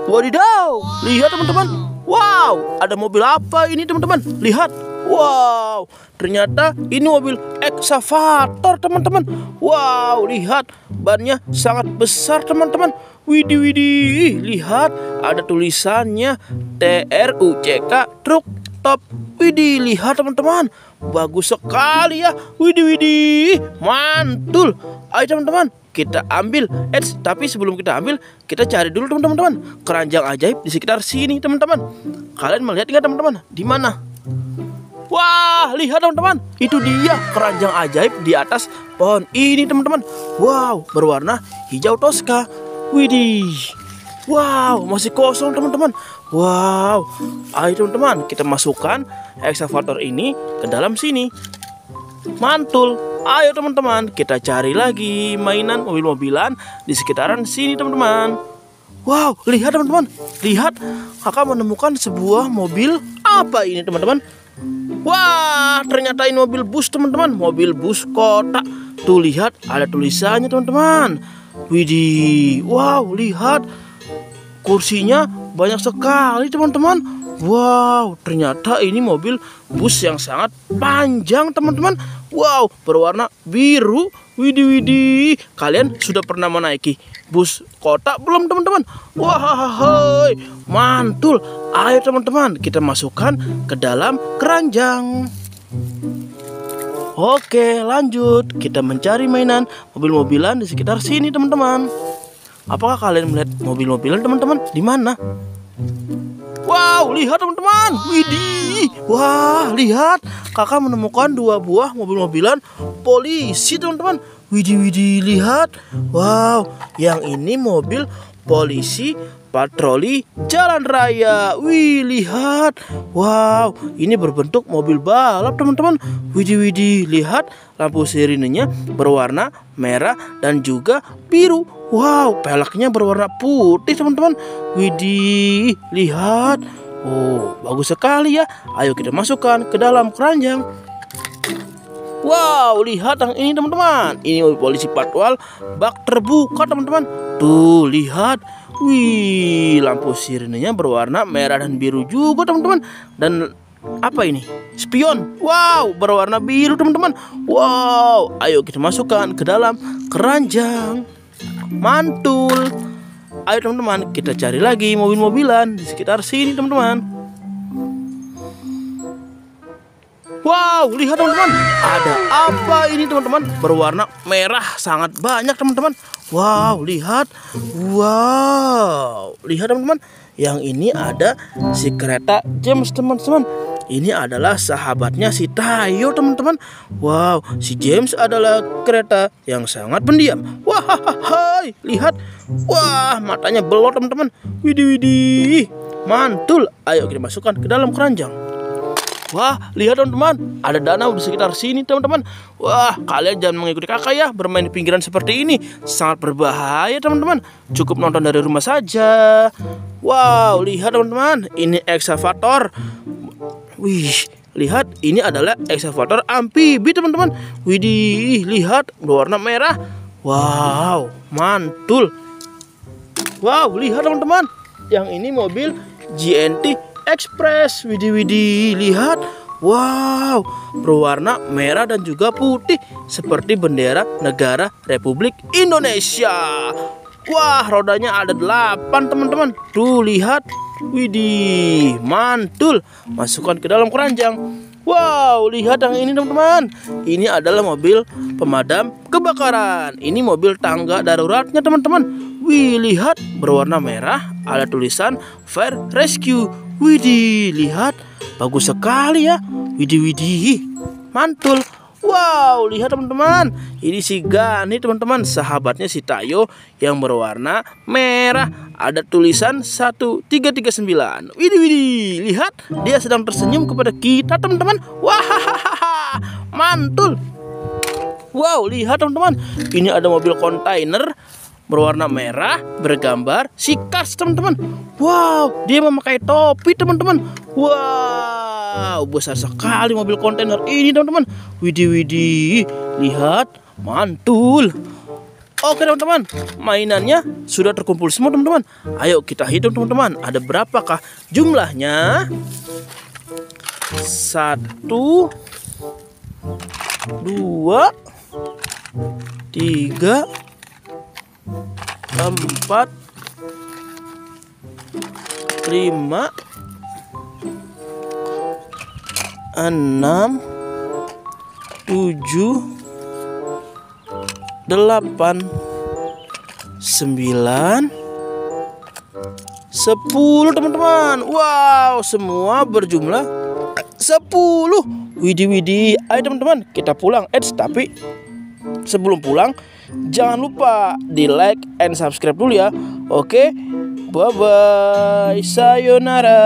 Wadidaw, lihat teman-teman. Wow, ada mobil apa ini teman-teman? Lihat. Wow, ternyata ini mobil eksavator teman-teman. Wow, lihat bannya sangat besar teman-teman. Widih widih, lihat ada tulisannya TRUCK truk top. Widih, lihat teman-teman, bagus sekali ya. Widih widih, mantul. Ayo teman-teman, kita ambil. Tapi sebelum kita ambil, kita cari dulu teman-teman keranjang ajaib di sekitar sini teman-teman. Kalian melihat nggak teman-teman? Di mana? Wah, lihat teman-teman, itu dia keranjang ajaib di atas pohon ini teman-teman. Wow, berwarna hijau toska. Widih. Wow, masih kosong teman-teman. Wow, ayo teman-teman, kita masukkan eksavator ini ke dalam sini. Mantul. Ayo teman-teman, kita cari lagi mainan mobil-mobilan di sekitaran sini teman-teman. Wow, lihat teman-teman. Lihat, kakak menemukan sebuah mobil. Apa ini teman-teman? Wah, ternyata ini mobil bus teman-teman. Mobil bus kota. Tuh lihat, ada tulisannya teman-teman. Widih. Wow, lihat, kursinya banyak sekali teman-teman. Wow, ternyata ini mobil bus yang sangat panjang teman-teman. Wow, berwarna biru. Widih widih. Kalian sudah pernah menaiki bus kota belum teman-teman? Wah, mantul. Ayo teman-teman, kita masukkan ke dalam keranjang. Oke, lanjut. Kita mencari mainan mobil-mobilan di sekitar sini teman-teman. Apakah kalian melihat mobil-mobilan teman-teman? Di mana? Wow, lihat teman-teman. Widih. Wah, lihat. Kakak menemukan dua buah mobil-mobilan polisi teman-teman. Widih widih, lihat. Wow, yang ini mobil polisi patroli jalan raya. Wih, lihat. Wow, ini berbentuk mobil balap teman-teman. Widih widih, lihat, lampu sirinenya berwarna merah dan juga biru. Wow, peleknya berwarna putih teman-teman. Widih, lihat. Oh, bagus sekali ya. Ayo kita masukkan ke dalam keranjang. Wow, lihat yang ini teman-teman. Ini mobil polisi patwal bak terbuka teman-teman. Tuh, lihat. Wih, lampu sirinenya berwarna merah dan biru juga teman-teman. Dan apa ini? Spion. Wow, berwarna biru teman-teman. Wow, ayo kita masukkan ke dalam keranjang. Mantul. Ayo teman-teman, kita cari lagi mobil-mobilan di sekitar sini teman-teman. Wow, lihat teman-teman, ada apa ini teman-teman? Berwarna merah sangat banyak teman-teman. Wow, lihat. Wow, lihat teman-teman, yang ini ada si kereta James teman-teman. Ini adalah sahabatnya si Tayo teman-teman. Wow, si James adalah kereta yang sangat pendiam. Wah, hai, lihat. Wah, matanya belor teman-teman. Widih widih, mantul. Ayo kita masukkan ke dalam keranjang. Wah, lihat teman-teman, ada danau di sekitar sini teman-teman. Wah, kalian jangan mengikuti kakak ya, bermain di pinggiran seperti ini sangat berbahaya teman-teman. Cukup nonton dari rumah saja. Wow, lihat teman-teman, ini eksavator. Wih, lihat, ini adalah eksavator amfibi teman-teman. Widih, lihat, berwarna merah. Wow, mantul. Wow, lihat teman-teman, yang ini mobil GNT Express. Widih widih, lihat. Wow, berwarna merah dan juga putih seperti bendera negara Republik Indonesia. Wah, rodanya ada 8 teman-teman. Tuh, lihat. Widih, mantul. Masukkan ke dalam keranjang. Wow, lihat yang ini teman-teman. Ini adalah mobil pemadam kebakaran. Ini mobil tangga daruratnya teman-teman. Wih, lihat, berwarna merah, ada tulisan Fire Rescue. Widih, lihat, bagus sekali ya. Widih widih, mantul. Wow, lihat teman-teman, ini si Gani teman-teman, sahabatnya si Tayo yang berwarna merah. Ada tulisan 1339. Widih widih, lihat, dia sedang tersenyum kepada kita teman-teman. Wah, mantul. Wow, lihat teman-teman, ini ada mobil kontainer berwarna merah bergambar si Cars teman-teman. Wow, dia memakai topi teman-teman. Wow, besar sekali mobil kontainer ini teman-teman. Widih widih, lihat, mantul. Oke teman-teman, mainannya sudah terkumpul semua teman-teman. Ayo kita hitung teman-teman, ada berapakah jumlahnya? 1, 2, 3, 4, 5, 6, 7, 8, 9, 10 teman-teman. Wow, semua berjumlah 10. Widih. Ayo teman-teman, kita pulang. Tapi sebelum pulang, jangan lupa di like and subscribe dulu ya. Oke, bye bye, sayonara.